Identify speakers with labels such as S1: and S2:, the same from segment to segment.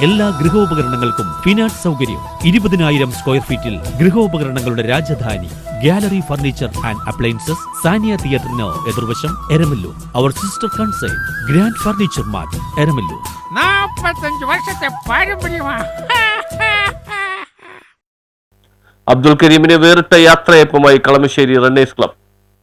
S1: എല്ലാ ഗൃഹോപകരണങ്ങൾക്കും ഫിനാൻസ് സൗകര്യം. 20,000 സ്ക്വയർ ഫീറ്റിൽ ഗൃഹോപകരണങ്ങളുടെ രാജധാനി. Gallery furniture and appliances, Saniya തിയേറ്ററിന് എതിർവശം, എരമല്ലൂർ. അവർ sister concern grand furniture mart, Eramalloor.
S2: 45 വർഷത്തെ പാരമ്പര്യമാണ്.
S3: അബ്ദുൽ കരീമിന് വേറിട്ട യാത്രയപ്പമായി കളമശ്ശേരി റണ്ണേഴ്സ് ക്ലബ്.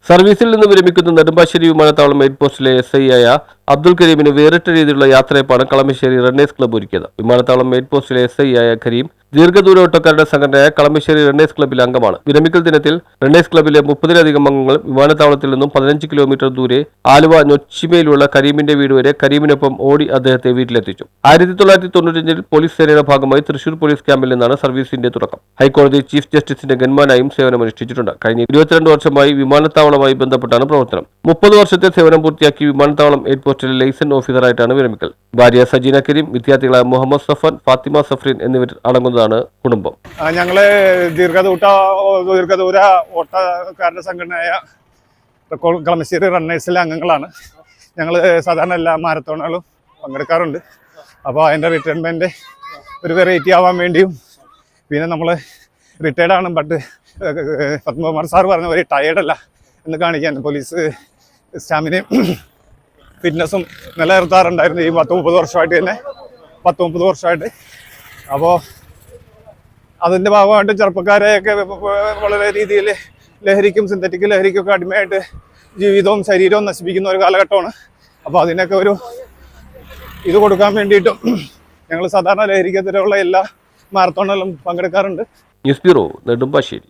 S3: സർവീസിൽ നിന്ന് വിരമിക്കുന്ന നെടുമ്പാശ്ശേരി വിമാനത്താവളം എയ്ഡ് പോസ്റ്റിലെ SI ആയ അബ്ദുൽ കരീമിന് വേറിട്ട രീതിയിലുള്ള യാത്രയപ്പാണ് കളമശ്ശേരി റണ്ണേഴ്സ് ക്ലബ്ബ് ഒരുക്കിയത്. വിമാനത്താവളം എയ്ഡ് പോസ്റ്റിലെ SI ആയ കരീം ദീർഘദൂര ഓട്ടക്കാരുടെ സംഘടനയായ കളമശ്ശേരി റണ്ണേഴ്സ് ക്ലബ്ബിലെ അംഗമാണ്. വിരമിക്കൽ ദിനത്തിൽ റണ്ണേഴ്സ് ക്ലബ്ബിലെ 30-ലധികം അംഗങ്ങൾ വിമാനത്താവളത്തിൽ നിന്നും 15 കിലോമീറ്റർ ദൂരെ ആലുവ നൊച്ചിമയിലുള്ള കരീമിന്റെ വീട് വരെ കരീമിനൊപ്പം ഓടി അദ്ദേഹത്തെ വീട്ടിലെത്തിച്ചു. 1995 പോലീസ് സേനയുടെ ഭാഗമായി തൃശൂർ പോലീസ് ക്യാമ്പിൽ നിന്നാണ് സർവീസിന്റെ തുടക്കം. ഹൈക്കോടതി ചീഫ് ജസ്റ്റിസിന്റെ ഗൺമാനായും സേവനമനുഷ്ഠിച്ചിട്ടുണ്ട്. കഴിഞ്ഞ 22 വർഷമായി വിമാനത്താവളവുമായി ബന്ധപ്പെട്ടാണ് പ്രവർത്തനം. 30 വർഷത്തെ സേവനം പൂർത്തിയാക്കി വിമാനത്താവളം എയ്ഡ് പോസ്റ്റിലെ ലൈസൻസ് ഓഫീസറായിട്ടാണ് വിരമിക്കൽ. ഭാര്യ സജീന കരീം, വിദ്യാർത്ഥികളായ മുഹമ്മദ് സഫൻ, ഫാത്തിമ സഫ്രീൻ എന്നിവർ അടങ്ങുന്നതാണ് കുടുംബം.
S4: ഞങ്ങള് ദീർഘദൂര ഓട്ടക്കാരുടെ സംഘടനയായ കളമശ്ശേരി റണ്ണേഴ്സിലെ അംഗങ്ങളാണ്. ഞങ്ങൾ സാധാരണ എല്ലാ മാരത്തോണുകളും പങ്കെടുക്കാറുണ്ട്. അപ്പോൾ അതിൻ്റെ റിട്ടയർമെൻറ്റ് ഒരു വെറൈറ്റി ആവാൻ വേണ്ടിയും, പിന്നെ നമ്മൾ റിട്ടയർഡാണ് ബട്ട് പത്മകുമാർ സാർ പറഞ്ഞ ഒരു ടയേർഡല്ല എന്ന് കാണിക്കാൻ പോലീസ് സ്റ്റാമിനയും ഫിറ്റ്നസ്സും നിലനിർത്താറുണ്ടായിരുന്നു ഈ 30-30 വർഷമായിട്ട് തന്നെ. 30 വർഷമായിട്ട്. അപ്പോൾ അതിൻ്റെ ഭാഗമായിട്ട് ചെറുപ്പക്കാരെയൊക്കെ വളരെ രീതിയിൽ ലഹരിക്കും സിന്തറ്റിക് ലഹരിക്കൊക്കെ അടിമയായിട്ട് ജീവിതവും ശരീരവും നശിപ്പിക്കുന്ന ഒരു കാലഘട്ടമാണ്. അപ്പോൾ അതിനൊക്കെ ഒരു ഇത് കൊടുക്കാൻ വേണ്ടിയിട്ടും ഞങ്ങൾ സാധാരണ ലഹരിക്കെതിരെയുള്ള എല്ലാ മാരത്തോണിലും പങ്കെടുക്കാറുണ്ട്.
S3: News bureau, Nedumbassery.